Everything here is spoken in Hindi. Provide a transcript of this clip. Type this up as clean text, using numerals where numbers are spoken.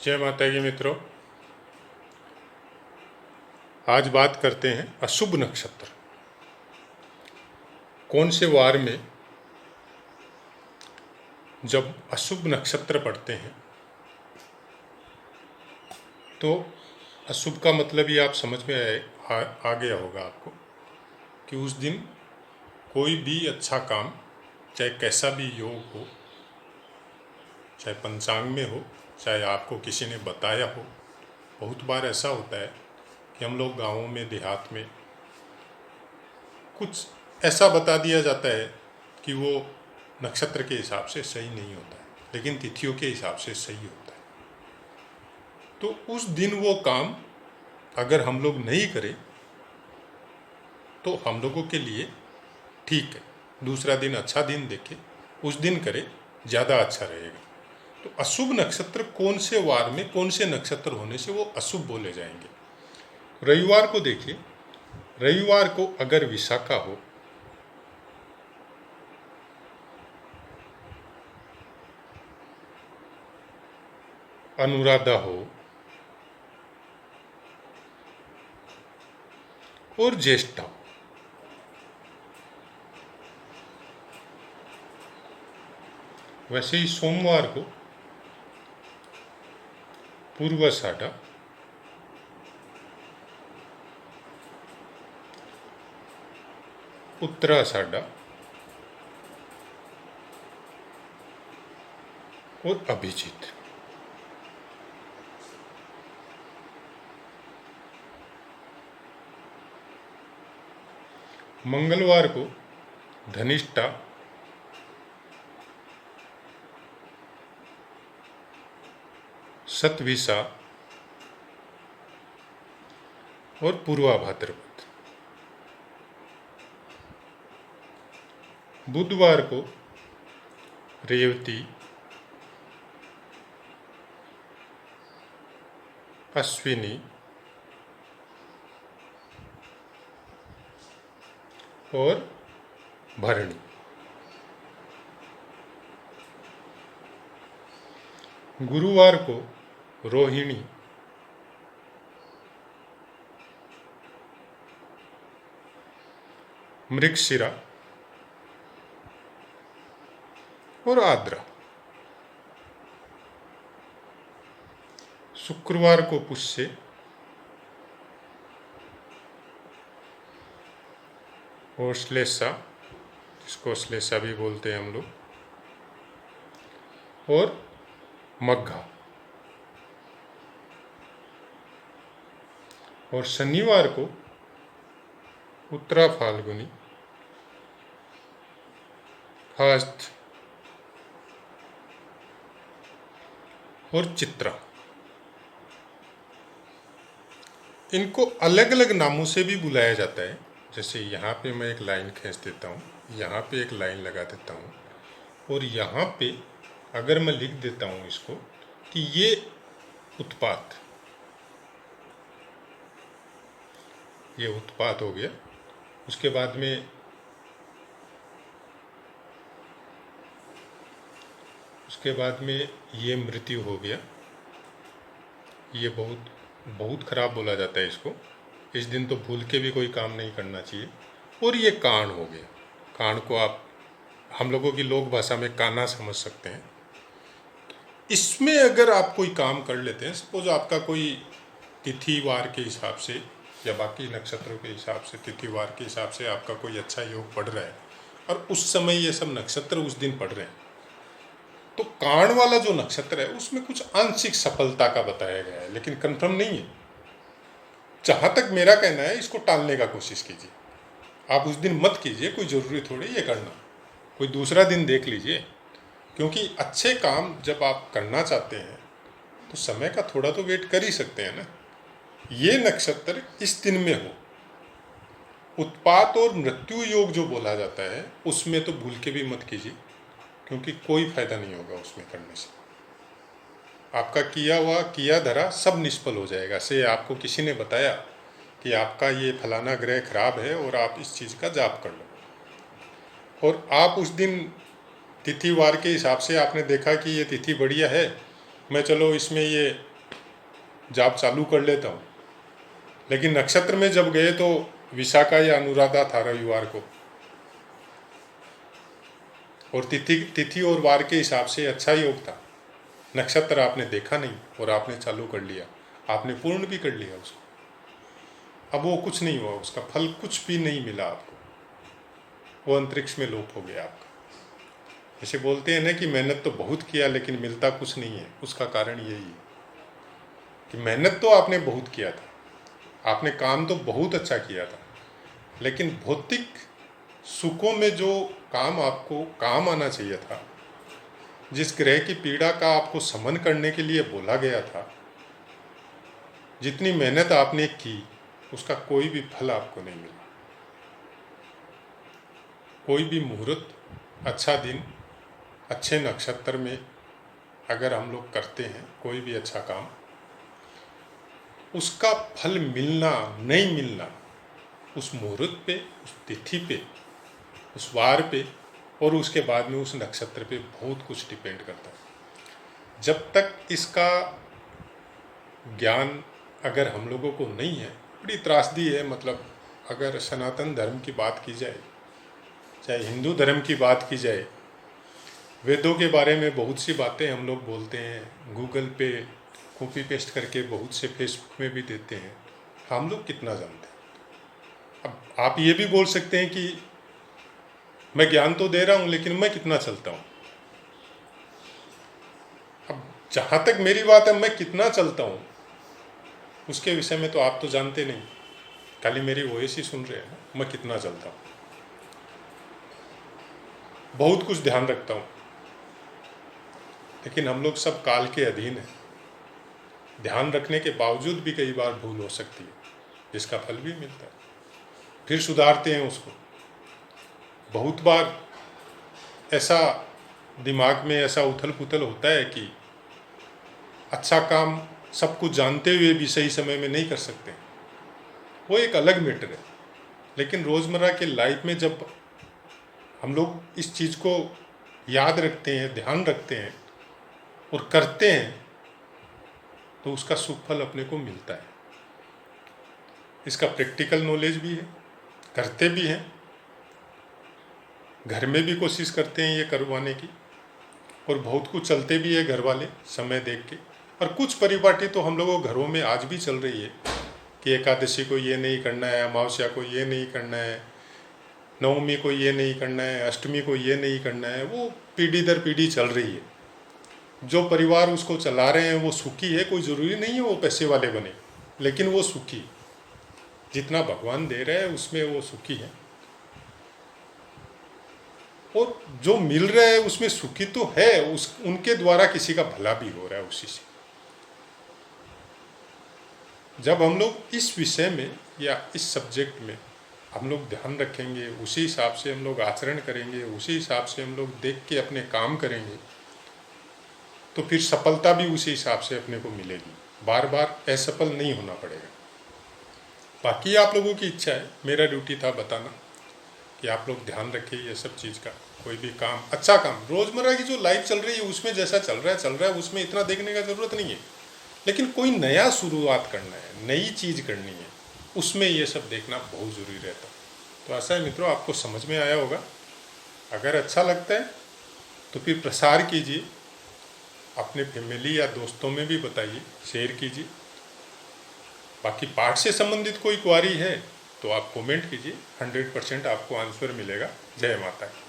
जय माता की मित्रों, आज बात करते हैं अशुभ नक्षत्र। कौन से वार में जब अशुभ नक्षत्र पड़ते हैं तो अशुभ का मतलब ये आप समझ में आ गया होगा आपको कि उस दिन कोई भी अच्छा काम, चाहे कैसा भी योग हो, चाहे पंचांग में हो, चाहे आपको किसी ने बताया हो। बहुत बार ऐसा होता है कि हम लोग गाँवों में, देहात में कुछ ऐसा बता दिया जाता है कि वो नक्षत्र के हिसाब से सही नहीं होता है, लेकिन तिथियों के हिसाब से सही होता है। तो उस दिन वो काम अगर हम लोग नहीं करें तो हम लोगों के लिए ठीक है, दूसरा दिन अच्छा दिन देखे उस दिन करें, ज़्यादा अच्छा रहेगा। तो अशुभ नक्षत्र कौन से वार में, कौन से नक्षत्र होने से वो अशुभ बोले जाएंगे। रविवार को देखिए, रविवार को अगर विशाखा हो, अनुराधा हो और ज्येष्ठा हो, वैसे ही सोमवार को पूर्वाषाढ़ा, उत्तराषाढ़ा और अभिजीत। मंगलवार को धनिष्ठा, शतभिषा और पूर्वा भाद्रपद। बुधवार को रेवती, अश्विनी और भरणी। गुरुवार को रोहिणी, मृगशिरा और आद्रा। शुक्रवार को पुष्य, और श्लेषा, जिसको श्लेषा भी बोलते हैं हम लोग, और मग्घा। और शनिवार को उत्तरा फाल्गुनी, हस्त और चित्रा। इनको अलग अलग नामों से भी बुलाया जाता है। जैसे यहाँ पे मैं एक लाइन खींच देता हूँ, यहाँ पे एक लाइन लगा देता हूँ, और यहाँ पे अगर मैं लिख देता हूँ इसको कि ये उत्पात, ये उत्पात हो गया। उसके बाद में ये मृत्यु हो गया। ये बहुत खराब बोला जाता है इसको। इस दिन तो भूल के भी कोई काम नहीं करना चाहिए। और ये कान हो गया। कान को आप हम लोगों की लोक भाषा में काना समझ सकते हैं। इसमें अगर आप कोई काम कर लेते हैं, सपोज आपका कोई तिथि वार के हिसाब से या बाकी नक्षत्रों के हिसाब से, तिथि वार के हिसाब से आपका कोई अच्छा योग पड़ रहा है और उस समय ये सब नक्षत्र उस दिन पड़ रहे हैं, तो कान वाला जो नक्षत्र है उसमें कुछ आंशिक सफलता का बताया गया है, लेकिन कंफर्म नहीं है। जहां तक मेरा कहना है, इसको टालने का कोशिश कीजिए। आप उस दिन मत कीजिए, कोई ज़रूरी थोड़ी ये करना, कोई दूसरा दिन देख लीजिए। क्योंकि अच्छे काम जब आप करना चाहते हैं तो समय का थोड़ा तो वेट कर ही सकते हैं ना। ये नक्षत्र इस दिन में हो, उत्पात और मृत्यु योग जो बोला जाता है उसमें तो भूल के भी मत कीजिए, क्योंकि कोई फायदा नहीं होगा उसमें करने से। आपका किया हुआ किया धरा सब निष्फल हो जाएगा। से आपको किसी ने बताया कि आपका ये फलाना ग्रह खराब है और आप इस चीज़ का जाप कर लो, और आप उस दिन तिथि वार के हिसाब से आपने देखा कि ये तिथि बढ़िया है, मैं चलो इसमें ये जॉब चालू कर लेता हूँ। लेकिन नक्षत्र में जब गए तो विशाखा या अनुराधा था रविवार को, और तिथि और वार के हिसाब से अच्छा योग था। नक्षत्र आपने देखा नहीं और आपने चालू कर लिया, आपने पूर्ण भी कर लिया उसको। अब वो कुछ नहीं हुआ, उसका फल कुछ भी नहीं मिला आपको, वो अंतरिक्ष में लोप हो गया आपका। ऐसे बोलते हैं ना कि मेहनत तो बहुत किया लेकिन मिलता कुछ नहीं है। उसका कारण यही है कि मेहनत तो आपने बहुत किया था, आपने काम तो बहुत अच्छा किया था, लेकिन भौतिक सुखों में जो काम आपको काम आना चाहिए था, जिस ग्रह की पीड़ा का आपको समन करने के लिए बोला गया था, जितनी मेहनत आपने की उसका कोई भी फल आपको नहीं मिला। कोई भी मुहूर्त, अच्छा दिन, अच्छे नक्षत्र में अगर हम लोग करते हैं कोई भी अच्छा काम, उसका फल मिलना नहीं मिलना उस मुहूर्त पे, उस तिथि पे, उस वार पे और उसके बाद में उस नक्षत्र पे बहुत कुछ डिपेंड करता है। जब तक इसका ज्ञान अगर हम लोगों को नहीं है, बड़ी त्रासदी है। मतलब अगर सनातन धर्म की बात की जाए, चाहे हिंदू धर्म की बात की जाए, वेदों के बारे में बहुत सी बातें हम लोग बोलते हैं, गूगल पे कॉपी पेस्ट करके बहुत से फेसबुक में भी देते हैं, हम लोग कितना जानते हैं। अब आप ये भी बोल सकते हैं कि मैं ज्ञान तो दे रहा हूँ लेकिन मैं कितना चलता हूँ। अब जहाँ तक मेरी बात है, मैं कितना चलता हूँ उसके विषय में तो आप तो जानते नहीं, खाली मेरी वॉइस ही सुन रहे हैं। मैं कितना चलता हूँ, बहुत कुछ ध्यान रखता हूँ, लेकिन हम लोग सब काल के अधीन हैं। ध्यान रखने के बावजूद भी कई बार भूल हो सकती है, जिसका फल भी मिलता है, फिर सुधारते हैं उसको। बहुत बार ऐसा दिमाग में ऐसा उथल पुथल होता है कि अच्छा काम सब कुछ जानते हुए भी सही समय में नहीं कर सकते, वो एक अलग मैटर है। लेकिन रोज़मर्रा के लाइफ में जब हम लोग इस चीज़ को याद रखते हैं, ध्यान रखते हैं और करते हैं, तो उसका सुख फल अपने को मिलता है। इसका प्रैक्टिकल नॉलेज भी है, करते भी हैं, घर में भी कोशिश करते हैं ये करवाने की, और बहुत कुछ चलते भी है घर वाले समय देख के। और कुछ परिपाटी तो हम लोगों घरों में आज भी चल रही है कि एकादशी को ये नहीं करना है, अमावस्या को ये नहीं करना है, नवमी को ये नहीं करना है, अष्टमी को ये नहीं करना है। वो पीढ़ी दर पीढ़ी चल रही है। जो परिवार उसको चला रहे हैं वो सुखी है। कोई ज़रूरी नहीं है वो पैसे वाले बने, लेकिन वो सुखी, जितना भगवान दे रहे हैं उसमें वो सुखी है। और जो मिल रहा है उसमें सुखी तो है, उनके द्वारा किसी का भला भी हो रहा है उसी से। जब हम लोग इस विषय में या इस सब्जेक्ट में हम लोग ध्यान रखेंगे, उसी हिसाब से हम लोग आचरण करेंगे, उसी हिसाब से हम लोग देख के अपने काम करेंगे, तो फिर सफलता भी उसी हिसाब से अपने को मिलेगी। बार बार असफल नहीं होना पड़ेगा। बाकी आप लोगों की इच्छा है, मेरा ड्यूटी था बताना कि आप लोग ध्यान रखें ये सब चीज़ का। कोई भी काम, अच्छा काम, रोज़मर्रा की जो लाइफ चल रही है उसमें जैसा चल रहा है उसमें इतना देखने का ज़रूरत नहीं है। लेकिन कोई नया शुरुआत करना है, नई चीज़ करनी है, उसमें ये सब देखना बहुत ज़रूरी रहता है। तो ऐसा है मित्रों, आपको समझ में आया होगा। अगर अच्छा लगता है तो फिर प्रसार कीजिए, अपने फैमिली या दोस्तों में भी बताइए, शेयर कीजिए। बाकी पाठ से संबंधित कोई क्वारी है तो आप कमेंट कीजिए, 100% आपको आंसर मिलेगा। जय माता की।